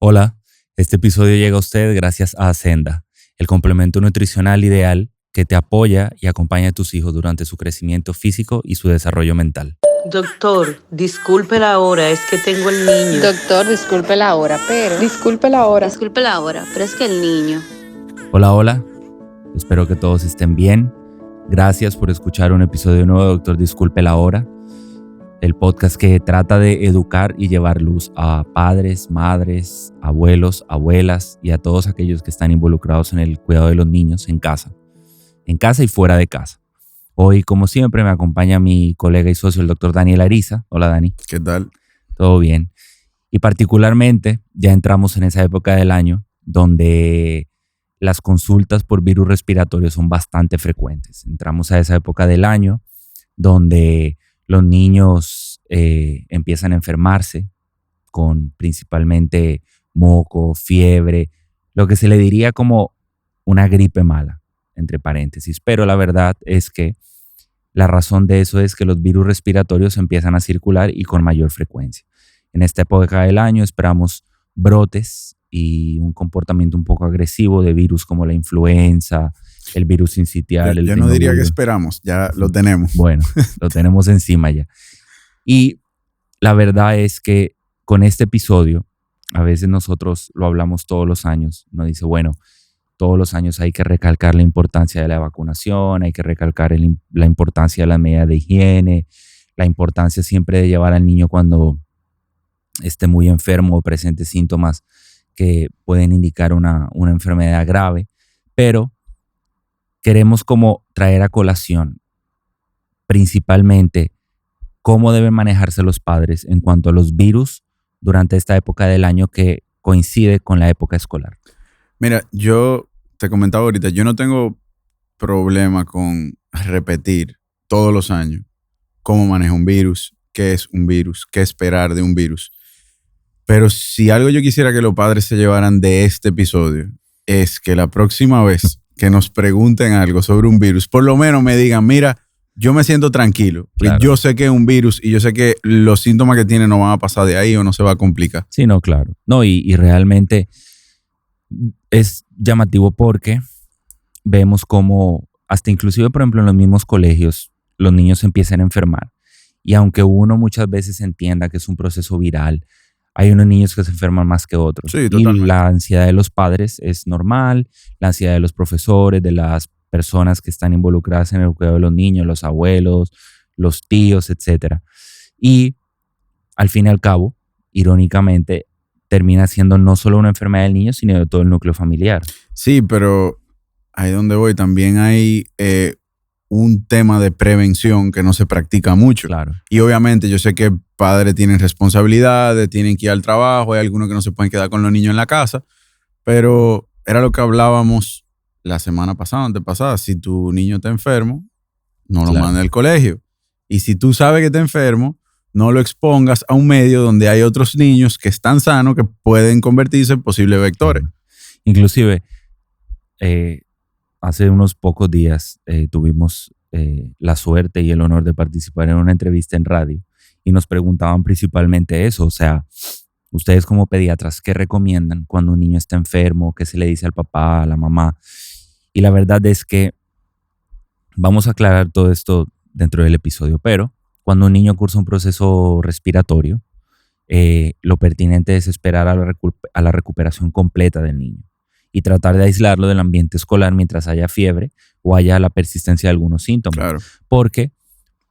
Hola, este episodio llega a usted gracias a Ascenda, el complemento nutricional ideal que te apoya y acompaña a tus hijos durante su crecimiento físico y su desarrollo mental. Doctor, disculpe la hora, es que tengo el niño. Doctor, disculpe la hora, pero... Disculpe la hora, pero es que el niño... Hola, espero que todos estén bien. Gracias por escuchar un episodio nuevo de Doctor Disculpe la Hora, el podcast que trata de educar y llevar luz a padres, madres, abuelos, abuelas y a todos aquellos que están involucrados en el cuidado de los niños en casa y fuera de casa. Hoy, como siempre, me acompaña mi colega y socio, el doctor Daniel Ariza. Hola, Dani. ¿Qué tal? Todo bien. Y particularmente ya entramos en esa época del año donde las consultas por virus respiratorios son bastante frecuentes. Entramos a esa época del año donde los niños empiezan a enfermarse con principalmente moco, fiebre, lo que se le diría como una gripe mala, entre paréntesis. Pero la verdad es que la razón de eso es que los virus respiratorios empiezan a circular y con mayor frecuencia. En esta época del año esperamos brotes y un comportamiento un poco agresivo de virus como la influenza, el virus sincitial. Yo no diría que esperamos, ya lo tenemos. Bueno, lo tenemos encima ya. Y la verdad es que con este episodio, a veces nosotros lo hablamos todos los años, nos dice, bueno, todos los años hay que recalcar la importancia de la vacunación, hay que recalcar la importancia de las medidas de higiene, la importancia siempre de llevar al niño cuando esté muy enfermo o presente síntomas que pueden indicar una enfermedad grave, pero queremos como traer a colación principalmente cómo deben manejarse los padres en cuanto a los virus durante esta época del año que coincide con la época escolar. Mira, yo te comentaba ahorita, yo no tengo problema con repetir todos los años cómo maneja un virus, qué es un virus, qué esperar de un virus. Pero si algo yo quisiera que los padres se llevaran de este episodio es que la próxima vez que nos pregunten algo sobre un virus, por lo menos me digan, mira, yo me siento tranquilo. Claro. Yo sé que es un virus y yo sé que los síntomas que tiene no van a pasar de ahí o no se va a complicar. Sí, no, claro. No, y realmente es llamativo porque vemos como hasta inclusive, por ejemplo, en los mismos colegios, los niños empiezan a enfermar. Y aunque uno muchas veces entienda que es un proceso viral, hay unos niños que se enferman más que otros. Sí, totalmente. Y la ansiedad de los padres es normal, la ansiedad de los profesores, de las personas que están involucradas en el cuidado de los niños, los abuelos, los tíos, etc. Y al fin y al cabo, irónicamente, termina siendo no solo una enfermedad del niño, sino de todo el núcleo familiar. Sí, pero ahí donde voy también hay un tema de prevención que no se practica mucho. Claro. Y obviamente yo sé que padres tienen responsabilidades, tienen que ir al trabajo, hay algunos que no se pueden quedar con los niños en la casa, pero era lo que hablábamos la semana pasada, antepasada. Si tu niño está enfermo, no lo mandes al colegio. Y si tú sabes que está enfermo, no lo expongas a un medio donde hay otros niños que están sanos que pueden convertirse en posibles vectores. Inclusive, hace unos pocos días tuvimos la suerte y el honor de participar en una entrevista en radio y nos preguntaban principalmente eso, o sea, ustedes como pediatras, ¿qué recomiendan cuando un niño está enfermo? ¿Qué se le dice al papá, a la mamá? Y la verdad es que vamos a aclarar todo esto dentro del episodio, pero cuando un niño cursa un proceso respiratorio, lo pertinente es esperar a la recuperación completa del niño y tratar de aislarlo del ambiente escolar mientras haya fiebre o haya la persistencia de algunos síntomas. Claro. Porque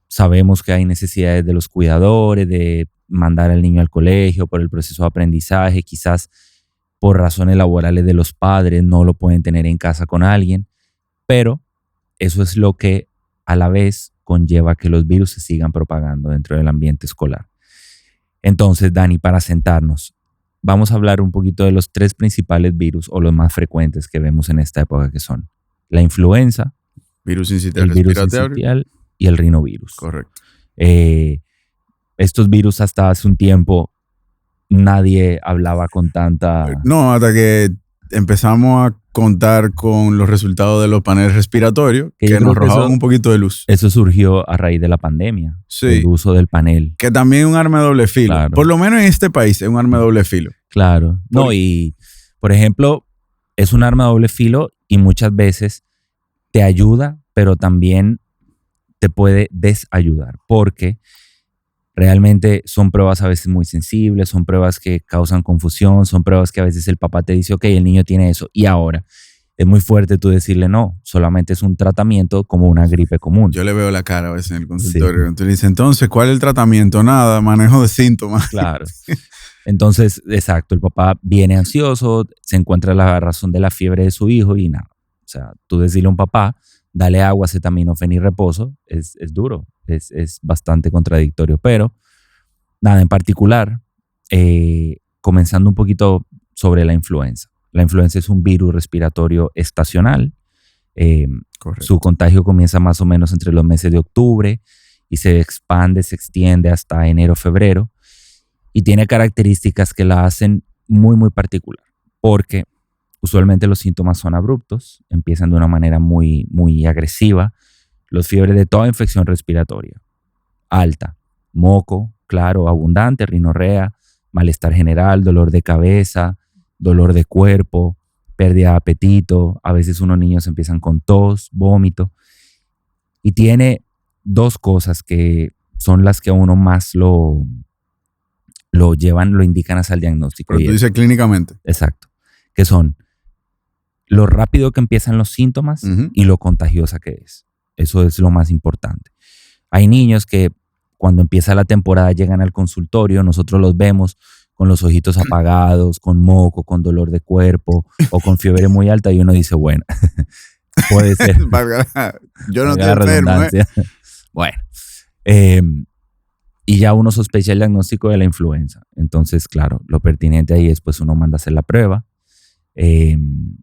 sabemos que hay necesidades de los cuidadores, de mandar al niño al colegio por el proceso de aprendizaje, quizás por razones laborales de los padres no lo pueden tener en casa con alguien, pero eso es lo que a la vez conlleva que los virus se sigan propagando dentro del ambiente escolar. Entonces, Dani, para sentarnos, vamos a hablar un poquito de los 3 principales virus o los más frecuentes que vemos en esta época, que son la influenza, Virus sincitial el virus sincitial y el rinovirus. Correcto. Estos virus hasta hace un tiempo nadie hablaba con tanta... No, hasta que empezamos contar con los resultados de los paneles respiratorios que yo nos creo que arrojaban un poquito de luz. Eso surgió a raíz de la pandemia, Sí. el uso del panel. Que también es un arma de doble filo. Claro. Por lo menos en este país es un arma de doble filo. Claro. No, y por ejemplo, es un arma de doble filo y muchas veces te ayuda, pero también te puede desayudar, porque realmente son pruebas a veces muy sensibles, son pruebas que causan confusión, son pruebas que a veces el papá te dice, ok, el niño tiene eso, y ahora es muy fuerte tú decirle no, solamente es un tratamiento como una gripe común. Yo le veo la cara a veces en el consultorio. Sí. Entonces dice, entonces, ¿cuál es el tratamiento? Nada, manejo de síntomas. Claro. Entonces, exacto, el papá viene ansioso, se encuentra la razón de la fiebre de su hijo y nada. O sea, tú decirle a un papá, dale agua, acetaminofén y reposo, es duro, es bastante contradictorio. Pero, nada, en particular, comenzando un poquito sobre la influenza. La influenza es un virus respiratorio estacional. Su contagio comienza más o menos entre los meses de octubre y se expande, se extiende hasta enero, febrero. Y tiene características que la hacen muy, muy particular. Porque usualmente los síntomas son abruptos, empiezan de una manera muy, muy agresiva. Los fiebres de toda infección respiratoria. Alta, moco, claro, abundante, rinorrea, malestar general, dolor de cabeza, dolor de cuerpo, pérdida de apetito. A veces unos niños empiezan con tos, vómito. Y tiene dos cosas que son las que a uno más lo indican hacia el diagnóstico. Pero tú dices clínicamente. Exacto. Que son lo rápido que empiezan los síntomas y lo contagiosa que es. Eso es lo más importante. Hay niños que cuando empieza la temporada llegan al consultorio, nosotros los vemos con los ojitos apagados, con moco, con dolor de cuerpo o con fiebre muy alta y uno dice, bueno, puede ser. Yo no estoy enfermo, Bueno, y ya uno sospecha el diagnóstico de la influenza. Entonces, claro, lo pertinente ahí es pues uno manda a hacer la prueba. En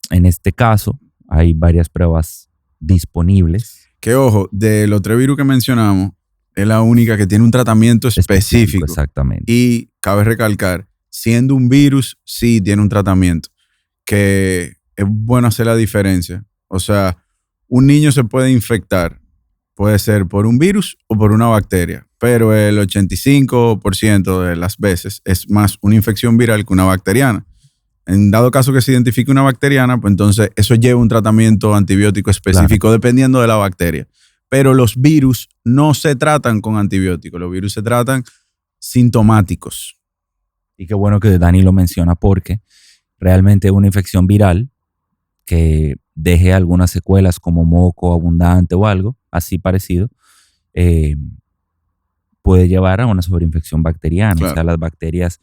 este caso, hay varias pruebas disponibles. Que ojo, de los 3 virus que mencionamos, es la única que tiene un tratamiento específico. Exactamente. Y cabe recalcar, siendo un virus, sí tiene un tratamiento. Que es bueno hacer la diferencia. O sea, un niño se puede infectar, puede ser por un virus o por una bacteria, pero el 85% de las veces es más una infección viral que una bacteriana. En dado caso que se identifique una bacteriana, pues entonces eso lleva un tratamiento antibiótico específico, claro, dependiendo de la bacteria. Pero los virus no se tratan con antibióticos, los virus se tratan sintomáticos. Y qué bueno que Dani lo menciona porque realmente una infección viral que deje algunas secuelas como moco abundante o algo así parecido, puede llevar a una sobreinfección bacteriana. Claro. O sea, las bacterias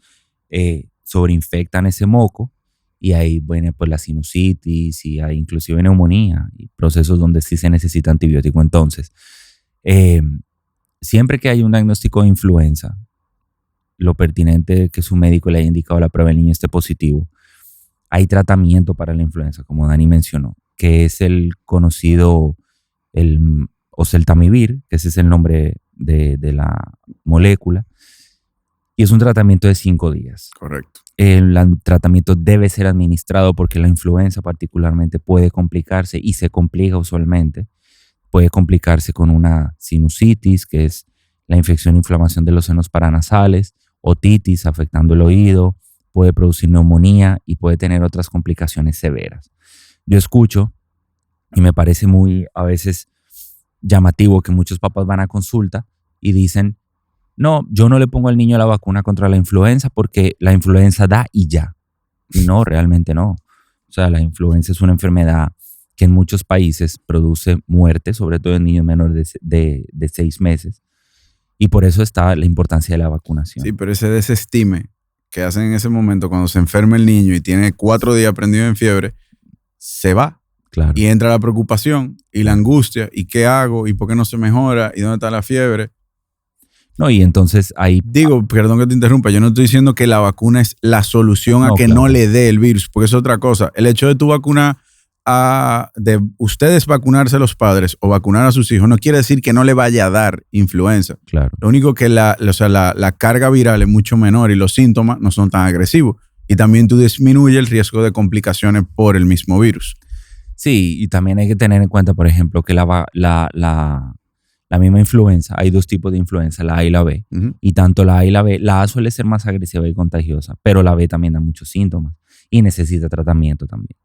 sobreinfectan ese moco y ahí viene pues la sinusitis y hay inclusive neumonía y procesos donde sí se necesita antibiótico. Entonces, siempre que hay un diagnóstico de influenza, lo pertinente es que su médico le haya indicado la prueba del niño esté positivo. Hay tratamiento para la influenza, como Dani mencionó, que es el conocido oseltamivir, que ese es el nombre de la molécula, y es un tratamiento de 5 días. Correcto. El tratamiento debe ser administrado porque la influenza particularmente puede complicarse y se complica usualmente. Puede complicarse con una sinusitis, que es la infección e inflamación de los senos paranasales, otitis afectando el oído, puede producir neumonía y puede tener otras complicaciones severas. Yo escucho y me parece muy a veces llamativo que muchos papás van a consulta y dicen, no, yo no le pongo al niño la vacuna contra la influenza porque la influenza da y ya. Y no, realmente no. O sea, la influenza es una enfermedad que en muchos países produce muerte, sobre todo en niños menores de 6 meses. Y por eso está la importancia de la vacunación. Sí, pero ese desestime que hacen en ese momento cuando se enferma el niño y tiene 4 días prendido en fiebre, se va. Claro. Y entra la preocupación y la angustia. ¿Y qué hago? ¿Y por qué no se mejora? ¿Y dónde está la fiebre? No, y entonces ahí... Digo, perdón que te interrumpa, yo no estoy diciendo que la vacuna es la solución a que claro, no le dé el virus, porque es otra cosa. El hecho de tu vacuna, de ustedes vacunarse a los padres o vacunar a sus hijos, no quiere decir que no le vaya a dar influenza. Claro. Lo único que la carga viral es mucho menor y los síntomas no son tan agresivos. Y también tú disminuyes el riesgo de complicaciones por el mismo virus. Sí, y también hay que tener en cuenta, por ejemplo, que la misma influenza, hay dos tipos de influenza, la A y la B. Ujú. Y tanto la A y la B, la A suele ser más agresiva y contagiosa, pero la B también da muchos síntomas y necesita tratamiento también.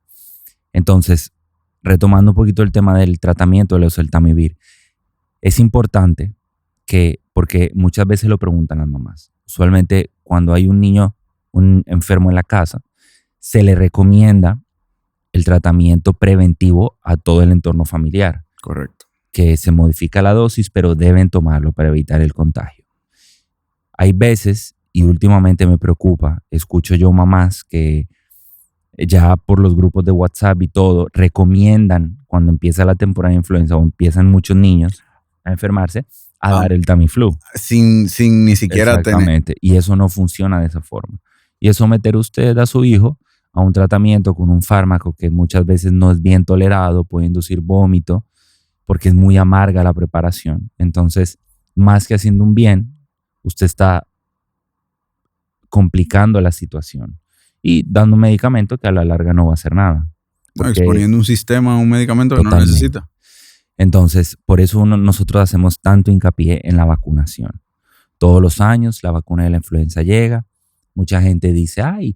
Entonces, retomando un poquito el tema del tratamiento del oseltamivir, es importante que, porque muchas veces lo preguntan las mamás, usualmente cuando hay un niño, un enfermo en la casa, se le recomienda el tratamiento preventivo a todo el entorno familiar, Correcto. que se modifica la dosis, pero deben tomarlo para evitar el contagio. Hay veces, y últimamente me preocupa, escucho yo mamás que ya por los grupos de WhatsApp y todo, recomiendan cuando empieza la temporada de influenza o empiezan muchos niños a enfermarse, a dar el Tamiflu. Sin ni siquiera tener. Exactamente. Y eso no funciona de esa forma. Y es someter usted a su hijo a un tratamiento con un fármaco que muchas veces no es bien tolerado, puede inducir vómito, porque es muy amarga la preparación. Entonces, más que haciendo un bien, usted está complicando la situación y dando un medicamento que a la larga no va a hacer nada. No, Porque- exponiendo un sistema a un medicamento que no Totalmente. necesita. Entonces, por eso nosotros hacemos tanto hincapié en la vacunación. Todos los años la vacuna de la influenza llega. Mucha gente dice, ay,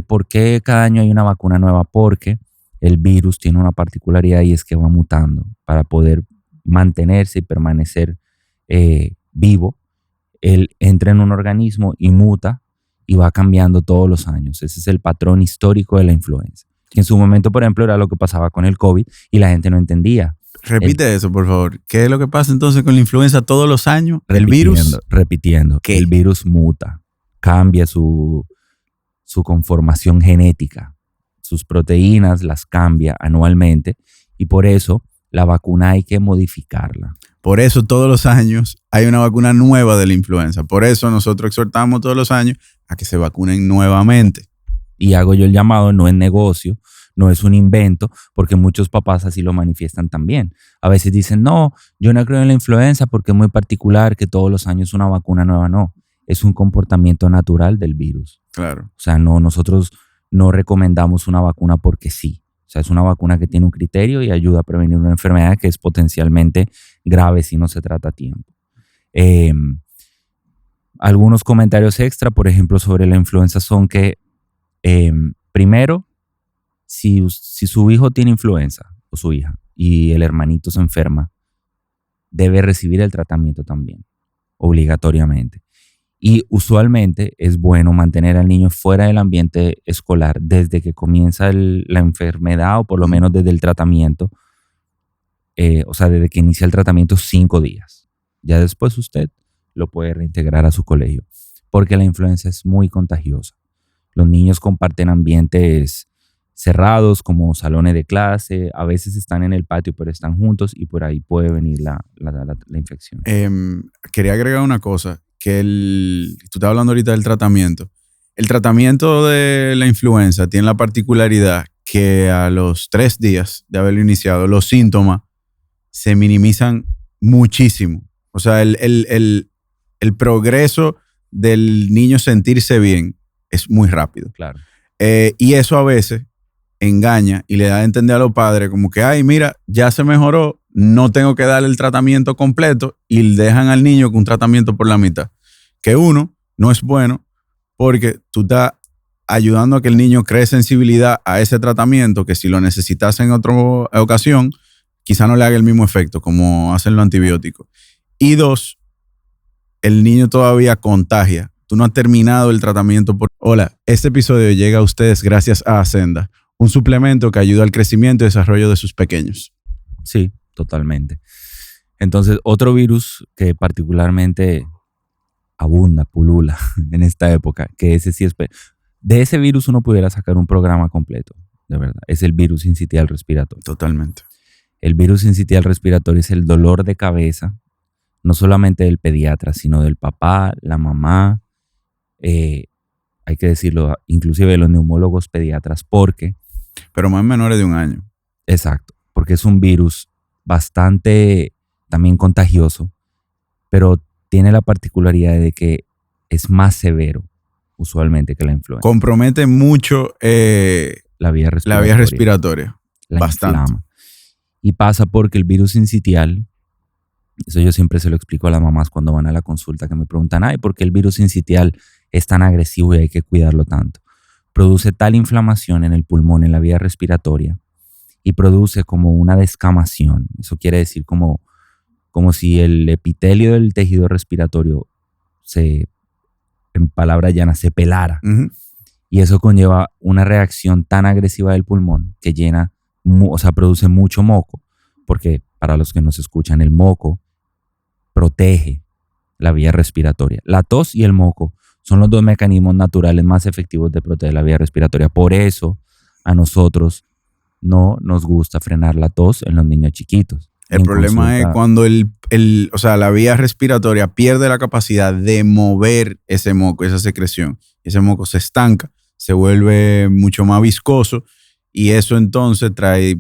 ¿por qué cada año hay una vacuna nueva? Porque el virus tiene una particularidad y es que va mutando para poder mantenerse y permanecer vivo. Él entra en un organismo y muta y va cambiando todos los años. Ese es el patrón histórico de la influenza. Que en su momento, por ejemplo, era lo que pasaba con el COVID y la gente no entendía. Repite eso, por favor. ¿Qué es lo que pasa entonces con la influenza todos los años? ¿El virus? Repitiendo. ¿Qué? El virus muta, cambia su conformación genética. Sus proteínas las cambia anualmente y por eso la vacuna hay que modificarla. Por eso todos los años hay una vacuna nueva de la influenza. Por eso nosotros exhortamos todos los años a que se vacunen nuevamente. Y hago yo el llamado, no es negocio, no es un invento, porque muchos papás así lo manifiestan también. A veces dicen, no, yo no creo en la influenza porque es muy particular que todos los años una vacuna nueva. No, es un comportamiento natural del virus. Claro. O sea, no, nosotros no recomendamos una vacuna porque sí. O sea, es una vacuna que tiene un criterio y ayuda a prevenir una enfermedad que es potencialmente grave si no se trata a tiempo. Algunos comentarios extra, por ejemplo, sobre la influenza son que, primero, si su hijo tiene influenza o su hija y el hermanito se enferma, debe recibir el tratamiento también, obligatoriamente. Y usualmente es bueno mantener al niño fuera del ambiente escolar desde que comienza la enfermedad o por lo menos desde el tratamiento, o sea, desde que inicia el tratamiento 5 días. Ya después usted lo puede reintegrar a su colegio, porque la influenza es muy contagiosa. Los niños comparten ambientes cerrados como salones de clase, a veces están en el patio pero están juntos y por ahí puede venir la infección. Quería agregar una cosa, que tú estás hablando ahorita del tratamiento. El tratamiento de la influenza tiene la particularidad que a los 3 días de haberlo iniciado, los síntomas se minimizan muchísimo. O sea, el progreso del niño sentirse bien es muy rápido. Claro. Y eso a veces engaña y le da a entender a los padres como que, ay, mira, ya se mejoró, no tengo que darle el tratamiento completo y dejan al niño con un tratamiento por la mitad. Que uno, no es bueno porque tú estás ayudando a que el niño cree sensibilidad a ese tratamiento que si lo necesitas en otra ocasión, quizá no le haga el mismo efecto como hacen los antibióticos. Y 2, el niño todavía contagia. Tú no has terminado el tratamiento. Hola, este episodio llega a ustedes gracias a Ascenda, un suplemento que ayuda al crecimiento y desarrollo de sus pequeños. Sí, totalmente. Entonces, otro virus que particularmente abunda, pulula en esta época, que ese sí es... De ese virus uno pudiera sacar un programa completo, de verdad. Es el virus sincitial respiratorio. Totalmente. El virus sincitial respiratorio es el dolor de cabeza, no solamente del pediatra, sino del papá, la mamá, hay que decirlo, inclusive de los neumólogos pediatras, porque... Pero más menores de 1 año. Exacto, porque es un virus bastante también contagioso, pero tiene la particularidad de que es más severo. usualmente que la influenza. Compromete mucho La vía la vía respiratoria. La bastante. inflama. Y pasa porque el virus sincitial, eso yo siempre se lo explico a las mamás cuando van a la consulta, que me preguntan, ay, ¿por qué el virus sincitial es tan agresivo y hay que cuidarlo tanto? Produce tal inflamación en el pulmón, en la vía respiratoria, y produce como una descamación. Eso quiere decir como si el epitelio del tejido respiratorio en palabras llanas, se pelara. Uh-huh. Y eso conlleva una reacción tan agresiva del pulmón que produce mucho moco, porque para los que nos escuchan, el moco protege la vía respiratoria. La tos y el moco son los dos mecanismos naturales más efectivos de proteger la vía respiratoria. Por eso a nosotros no nos gusta frenar la tos en los niños chiquitos. El problema es cuando la vía respiratoria pierde la capacidad de mover ese moco, esa secreción. Ese moco se estanca, se vuelve mucho más viscoso y eso entonces trae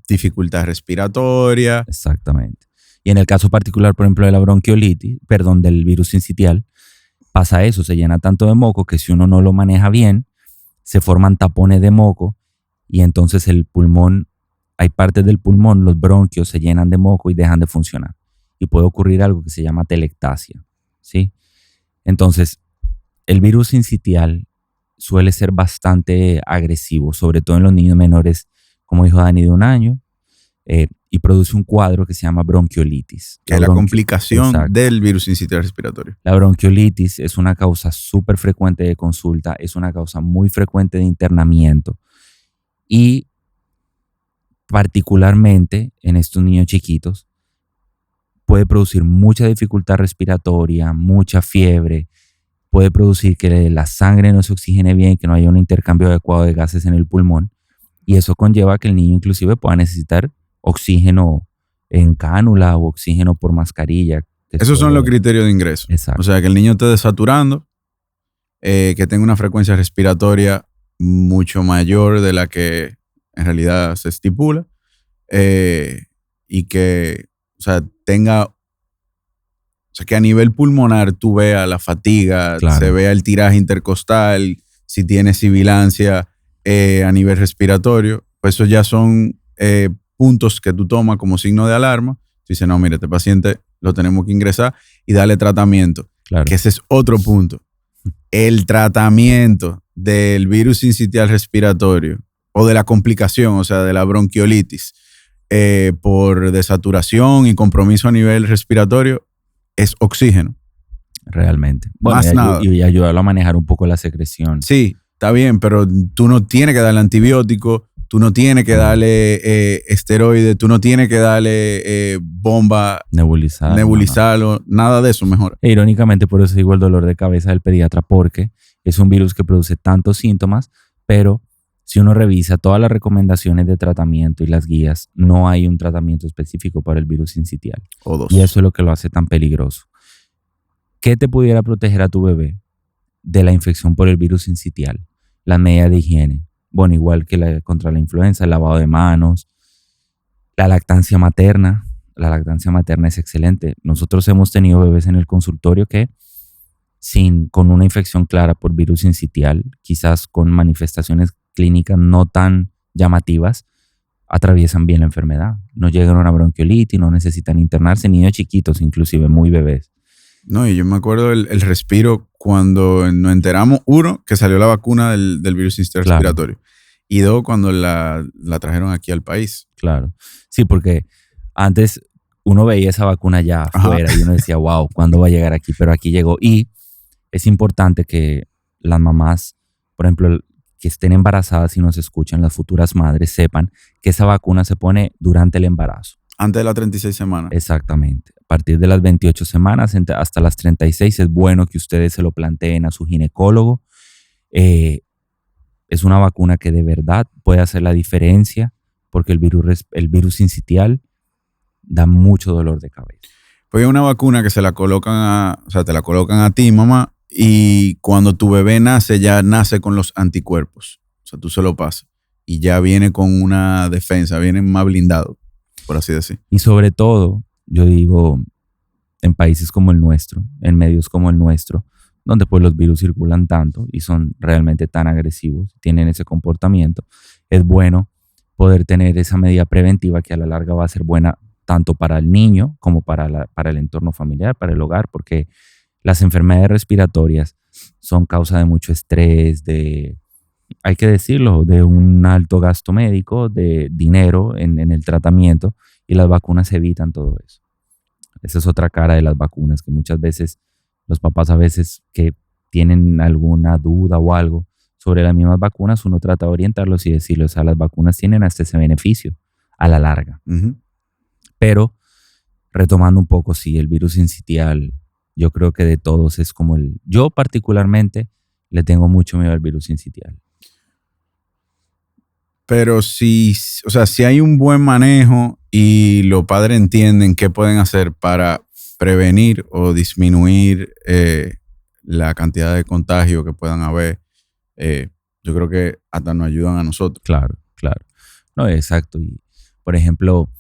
dificultad respiratoria. Exactamente. Y en el caso particular, por ejemplo, de la bronquiolitis, del virus sincitial, pasa eso, se llena tanto de moco que si uno no lo maneja bien, se forman tapones de moco y entonces el pulmón, hay partes del pulmón, los bronquios se llenan de moco y dejan de funcionar. Y puede ocurrir algo que se llama telectasia, ¿sí? Entonces, el virus sincitial suele ser bastante agresivo, sobre todo en los niños menores, como dijo Dani, de 1 año, y produce un cuadro que se llama bronquiolitis. Que es la complicación del virus sincitial respiratorio. La bronquiolitis es una causa súper frecuente de consulta, es una causa muy frecuente de internamiento y particularmente en estos niños chiquitos puede producir mucha dificultad respiratoria, mucha fiebre, puede producir que la sangre no se oxigene bien, que no haya un intercambio adecuado de gases en el pulmón y eso conlleva que el niño inclusive pueda necesitar oxígeno en cánula o oxígeno por mascarilla. Esos son los criterios de ingreso. Exacto. O sea, que el niño esté desaturando, que tenga una frecuencia respiratoria mucho mayor de la que en realidad se estipula y que, que a nivel pulmonar tú veas la fatiga, claro, se vea el tiraje intercostal, si tiene sibilancia a nivel respiratorio, pues eso ya son puntos que tú tomas como signo de alarma. Tú dices, no, mire, este paciente lo tenemos que ingresar y darle tratamiento. Claro. Que ese es otro punto. El tratamiento del virus sincitial respiratorio o de la complicación, o sea, de la bronquiolitis por desaturación y compromiso a nivel respiratorio es oxígeno. Realmente. Bueno, más nada. Y ayudarlo a manejar un poco la secreción. Sí, está bien, pero tú no tienes que darle antibiótico, tú no tienes que darle esteroides, tú no tienes que darle bomba, nebulizarlo, nada de eso mejor. E irónicamente, por eso digo el dolor de cabeza del pediatra, porque es un virus que produce tantos síntomas, pero si uno revisa todas las recomendaciones de tratamiento y las guías, no hay un tratamiento específico para el virus sincitial. O dos. Y eso es lo que lo hace tan peligroso. ¿Qué te pudiera proteger a tu bebé de la infección por el virus sincitial? Las medidas de higiene. Bueno, igual que contra la influenza, el lavado de manos, la lactancia materna. La lactancia materna es excelente. Nosotros hemos tenido bebés en el consultorio que con una infección clara por virus sincitial, quizás con manifestaciones clínicas no tan llamativas, atraviesan bien la enfermedad. No llegan a una bronquiolitis, no necesitan internarse, niños chiquitos, inclusive muy bebés. No, y yo me acuerdo el respiro cuando nos enteramos, 1, que salió la vacuna del virus sincitial respiratorio. Y 2, cuando la trajeron aquí al país. Claro. Sí, porque antes uno veía esa vacuna ya afuera y uno decía, wow, ¿cuándo va a llegar aquí? Pero aquí llegó. Y es importante que las mamás, por ejemplo, que estén embarazadas y nos escuchan, las futuras madres, sepan que esa vacuna se pone durante el embarazo. Antes de las 36 semanas. Exactamente. A partir de las 28 semanas hasta las 36 es bueno que ustedes se lo planteen a su ginecólogo. Es una vacuna que de verdad puede hacer la diferencia porque el virus sincitial da mucho dolor de cabeza. Pues hay una vacuna que te la colocan a ti, mamá, y cuando tu bebé nace, ya nace con los anticuerpos. O sea, tú se lo pasas y ya viene con una defensa, viene más blindado, por así decir. Y sobre todo, yo digo, en países como el nuestro, en medios como el nuestro, donde pues los virus circulan tanto y son realmente tan agresivos, tienen ese comportamiento, es bueno poder tener esa medida preventiva que a la larga va a ser buena tanto para el niño como para el entorno familiar, para el hogar, porque las enfermedades respiratorias son causa de mucho estrés, hay que decirlo, de un alto gasto médico, de dinero en el tratamiento, y las vacunas evitan todo eso. Esa es otra cara de las vacunas, que muchas veces los papás a veces que tienen alguna duda o algo sobre las mismas vacunas, uno trata de orientarlos y decirles, o sea, las vacunas tienen hasta ese beneficio a la larga. Ujú. Pero, retomando un poco, sí, el virus sincitial, yo creo que de todos es como yo particularmente le tengo mucho miedo al virus sincitial. Pero si hay un buen manejo y los padres entienden qué pueden hacer para prevenir o disminuir la cantidad de contagio que puedan haber, yo creo que hasta nos ayudan a nosotros. Claro. No, exacto. Y, por ejemplo,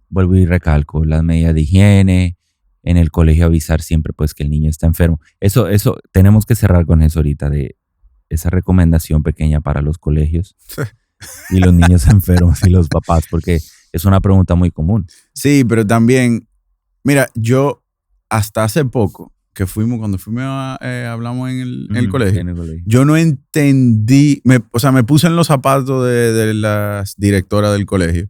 vuelvo y recalco las medidas de higiene, en el colegio avisar siempre pues que el niño está enfermo. Eso tenemos que cerrar con eso ahorita, de esa recomendación pequeña para los colegios y los niños enfermos y los papás, porque es una pregunta muy común. Sí, pero también, mira, yo hasta hace poco, cuando hablamos en el colegio, En el colegio. yo no entendí, me puse en los zapatos de las directoras del colegio,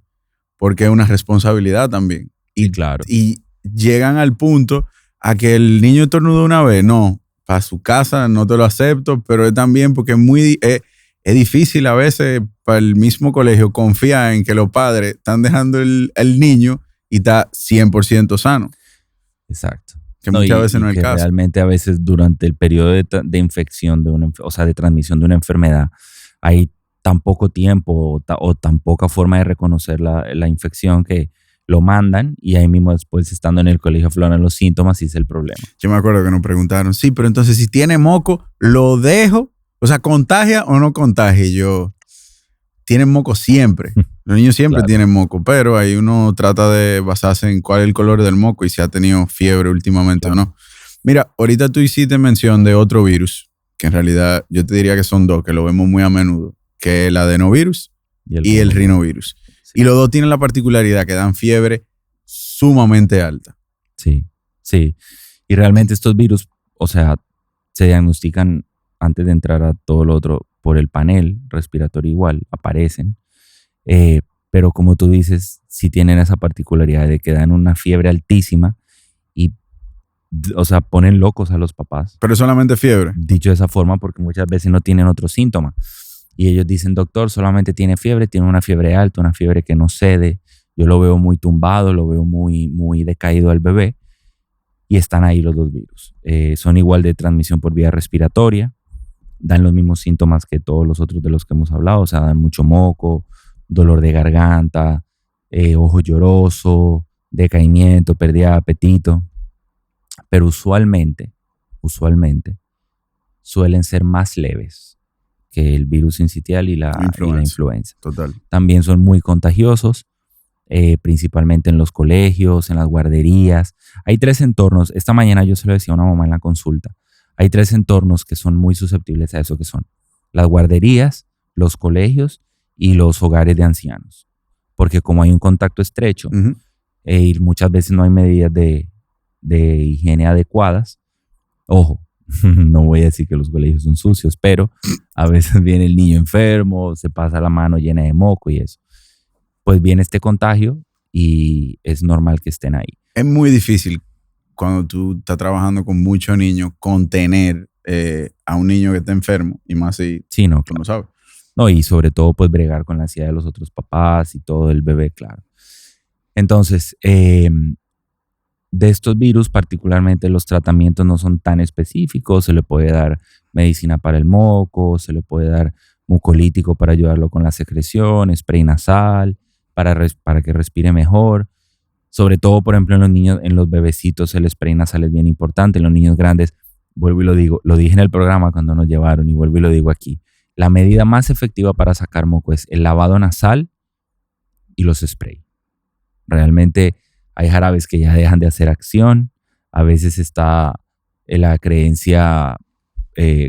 porque es una responsabilidad también. Y claro. Y llegan al punto a que el niño estornuda una vez, no, para su casa no te lo acepto, pero es también porque es difícil a veces para el mismo colegio confiar en que los padres están dejando el niño y está 100% sano. Exacto. Que muchas veces no es el caso. Realmente a veces durante el periodo de infección, de transmisión de una enfermedad, hay tan poco tiempo o tan poca forma de reconocer la infección que lo mandan y ahí mismo después estando en el colegio afloran los síntomas y es el problema. Yo me acuerdo que nos preguntaron, sí, pero entonces si tiene moco, ¿lo dejo? O sea, ¿contagia o no contagia? Y yo, tienen moco siempre. Los niños siempre Claro. tienen moco, pero ahí uno trata de basarse en cuál es el color del moco y si ha tenido fiebre últimamente o no. Mira, ahorita tú hiciste mención de otro virus, que en realidad yo te diría que son dos, que lo vemos muy a menudo, que es el adenovirus y el rinovirus. Sí. Y los dos tienen la particularidad que dan fiebre sumamente alta. Sí. Y realmente estos virus, o sea, se diagnostican antes de entrar a todo lo otro por el panel respiratorio igual, aparecen. Pero como tú dices, sí tienen esa particularidad de que dan una fiebre altísima y, o sea, ponen locos a los papás. Pero es solamente fiebre. Dicho de esa forma, porque muchas veces no tienen otro síntoma. Y ellos dicen, doctor, solamente tiene una fiebre alta, una fiebre que no cede. Yo lo veo muy tumbado, lo veo muy, muy decaído al bebé. Y están ahí los dos virus. Son igual de transmisión por vía respiratoria. Dan los mismos síntomas que todos los otros de los que hemos hablado. O sea, dan mucho moco, dolor de garganta, ojo lloroso, decaimiento, pérdida de apetito. Pero usualmente suelen ser más leves que el virus sincitial y la influenza. Total. También son muy contagiosos, principalmente en los colegios, en las guarderías. Hay 3 entornos. Esta mañana yo se lo decía a una mamá en la consulta. Hay 3 entornos que son muy susceptibles a eso, que son las guarderías, los colegios y los hogares de ancianos. Porque como hay un contacto estrecho y muchas veces no hay medidas de higiene adecuadas, ojo, no voy a decir que los colegios son sucios, pero a veces viene el niño enfermo, se pasa la mano llena de moco y eso. Pues viene este contagio y es normal que estén ahí. Es muy difícil cuando tú estás trabajando con muchos niños contener a un niño que está enfermo y más si Sí, no, tú no claro. sabes. No, y sobre todo pues bregar con la ansiedad de los otros papás y todo el bebé, claro. Entonces, de estos virus, particularmente los tratamientos no son tan específicos. Se le puede dar medicina para el moco, se le puede dar mucolítico para ayudarlo con la secreción, spray nasal para que respire mejor. Sobre todo, por ejemplo, en los niños, en los bebecitos, el spray nasal es bien importante. En los niños grandes, vuelvo y lo digo, lo dije en el programa cuando nos llevaron y vuelvo y lo digo aquí. La medida más efectiva para sacar moco es el lavado nasal y los spray. Realmente hay jarabes que ya dejan de hacer acción. A veces está la creencia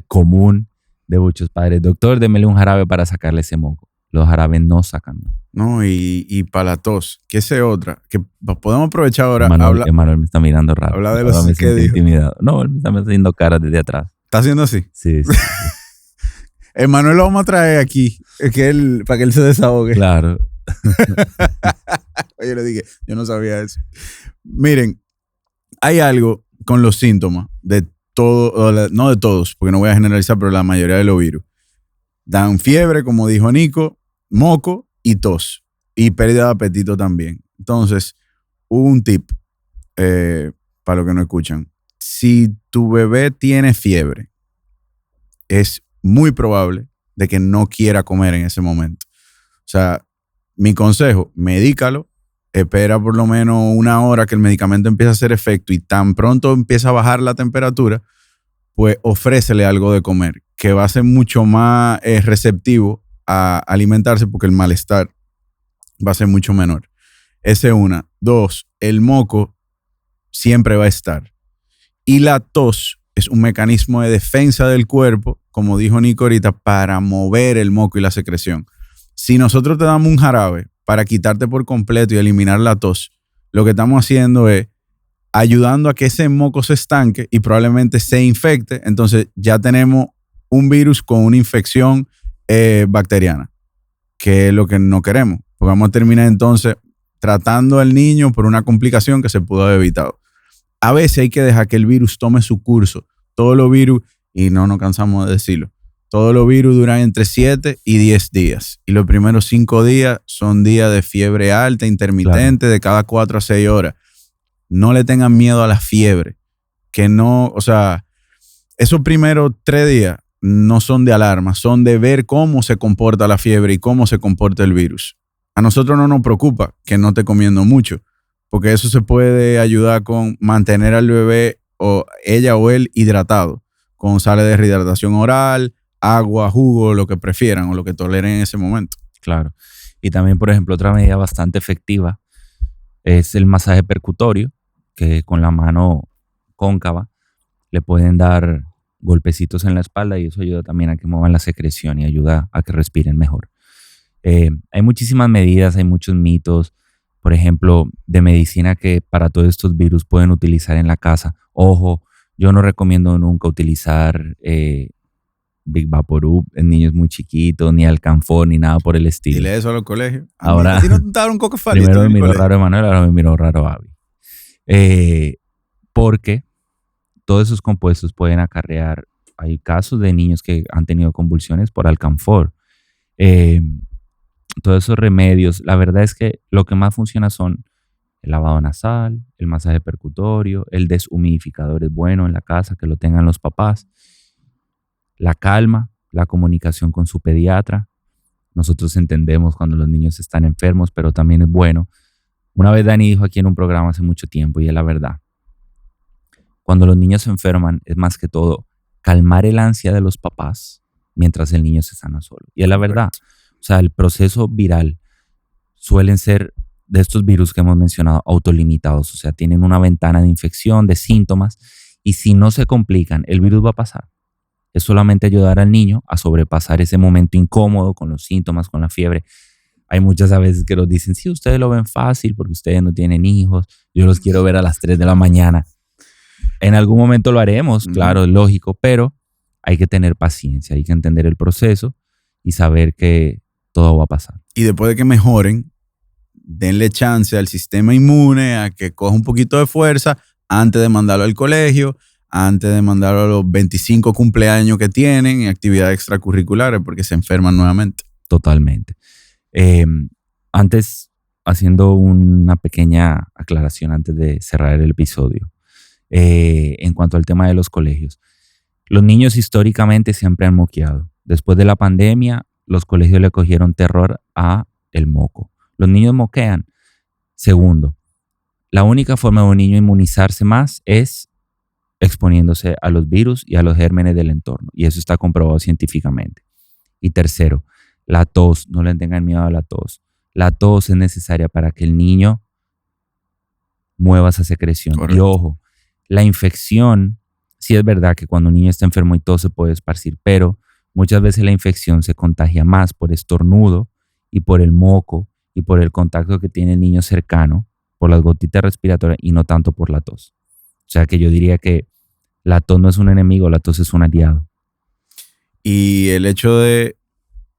común de muchos padres. Doctor, démele un jarabe para sacarle ese moco. Los jarabes no sacan moco. No, y para la tos, que esa es otra, que podemos aprovechar ahora. Emanuel me está mirando raro. Habla de los me que siento dijo. intimidado. No, él me está haciendo caras desde atrás. ¿Está haciendo así? Sí. Emanuel lo vamos a traer aquí, para que él se desahogue. Claro. Oye, le dije, yo no sabía eso. Miren, hay algo con los síntomas de todo, no de todos, porque no voy a generalizar, pero la mayoría de los virus. Dan fiebre, como dijo Nico, moco y tos. Y pérdida de apetito también. Entonces, hubo un tip para los que no escuchan. Si tu bebé tiene fiebre, es muy probable de que no quiera comer en ese momento. O sea, mi consejo, medícalo, espera por lo menos 1 hora que el medicamento empiece a hacer efecto y tan pronto empieza a bajar la temperatura, pues ofrécele algo de comer, que va a ser mucho más receptivo a alimentarse porque el malestar va a ser mucho menor. Esa es una. 2, el moco siempre va a estar. Y la tos es un mecanismo de defensa del cuerpo, como dijo Nico ahorita, para mover el moco y la secreción. Si nosotros te damos un jarabe para quitarte por completo y eliminar la tos, lo que estamos haciendo es ayudando a que ese moco se estanque y probablemente se infecte. Entonces ya tenemos un virus con una infección bacteriana, que es lo que no queremos. Porque vamos a terminar entonces tratando al niño por una complicación que se pudo haber evitado. A veces hay que dejar que el virus tome su curso. Todos los virus, y no nos cansamos de decirlo, todos los virus duran entre 7 y 10 días. Y los primeros 5 días son días de fiebre alta, intermitente, de cada 4 a 6 horas. No le tengan miedo a la fiebre. Que no, o sea, esos primeros 3 días no son de alarma, son de ver cómo se comporta la fiebre y cómo se comporta el virus. A nosotros no nos preocupa que no esté comiendo mucho, porque eso se puede ayudar con mantener al bebé o ella o él hidratado, con sales de rehidratación oral, agua, jugo, lo que prefieran o lo que toleren en ese momento. Claro. Y también, por ejemplo, otra medida bastante efectiva es el masaje percutorio, que con la mano cóncava le pueden dar golpecitos en la espalda y eso ayuda también a que muevan la secreción y ayuda a que respiren mejor. Hay muchísimas medidas, hay muchos mitos, por ejemplo, de medicina que para todos estos virus pueden utilizar en la casa. Ojo, yo no recomiendo nunca utilizar Big Vaporub en niños muy chiquitos, ni Alcanfor, ni nada por el estilo. Dile eso a los colegios. Ahora, ¿a ti no te daban un coco farito? Primero me miró raro Emanuel, ahora me miró raro Abby. Porque todos esos compuestos pueden acarrear, hay casos de niños que han tenido convulsiones por Alcanfor. Todos esos remedios, la verdad es que lo que más funciona son el lavado nasal, el masaje percutorio, el deshumidificador es bueno en la casa, que lo tengan los papás, la calma, la comunicación con su pediatra. Nosotros entendemos cuando los niños están enfermos, pero también es bueno. Una vez Dani dijo aquí en un programa hace mucho tiempo, y es la verdad, cuando los niños se enferman es más que todo calmar el ansia de los papás mientras el niño se sana solo. Y es la verdad. O sea, el proceso viral suelen ser de estos virus que hemos mencionado autolimitados. O sea, tienen una ventana de infección, de síntomas, y si no se complican, el virus va a pasar. Es solamente ayudar al niño a sobrepasar ese momento incómodo con los síntomas, con la fiebre. Hay muchas veces que nos dicen, sí, ustedes lo ven fácil porque ustedes no tienen hijos. Yo los quiero ver a las 3 de la mañana. En algún momento lo haremos, claro, es lógico, pero hay que tener paciencia, hay que entender el proceso y saber que todo va a pasar. Y después de que mejoren, denle chance al sistema inmune a que coja un poquito de fuerza antes de mandarlo al colegio, antes de mandarlo a los 25 cumpleaños que tienen y actividades extracurriculares porque se enferman nuevamente. Totalmente. Antes, haciendo una pequeña aclaración antes de cerrar el episodio, en cuanto al tema de los colegios. Los niños históricamente siempre han moqueado. Después de la pandemia, los colegios le cogieron terror a el moco. Los niños moquean. Segundo, la única forma de un niño inmunizarse más es exponiéndose a los virus y a los gérmenes del entorno. Y eso está comprobado científicamente. Y tercero, la tos. No le tengan miedo a la tos. La tos es necesaria para que el niño mueva esa secreción. Correcto. Y ojo, la infección Sí es verdad que cuando un niño está enfermo y todo se puede esparcir, pero muchas veces la infección se contagia más por estornudo y por el moco y por el contacto que tiene el niño cercano, por las gotitas respiratorias y no tanto por la tos. O sea que yo diría que la tos no es un enemigo, la tos es un aliado. Y el hecho de,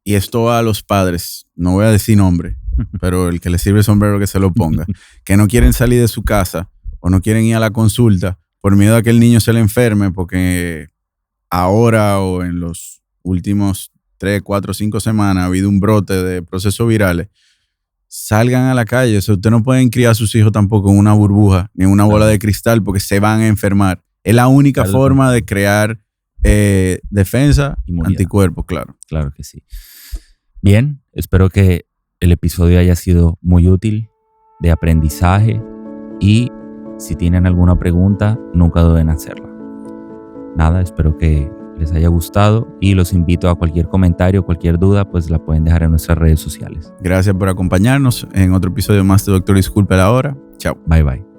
y esto va a los padres, no voy a decir nombre, pero el que le sirve el sombrero que se lo ponga, que no quieren salir de su casa o no quieren ir a la consulta por miedo a que el niño se le enferme, porque ahora o en los últimos 3, 4, 5 semanas ha habido un brote de procesos virales. Salgan a la calle. O sea, ustedes no pueden criar a sus hijos tampoco en una burbuja ni en una bola de cristal porque se van a enfermar. Es la única forma de crear defensa, inmunidad, anticuerpos, claro. Claro que sí. Bien, espero que el episodio haya sido muy útil, de aprendizaje, y si tienen alguna pregunta, nunca duden en hacerla. Nada, espero que les haya gustado y los invito a cualquier comentario, cualquier duda, pues la pueden dejar en nuestras redes sociales. Gracias por acompañarnos en otro episodio más de Doctor Disculpe la Hora. Chao. Bye bye.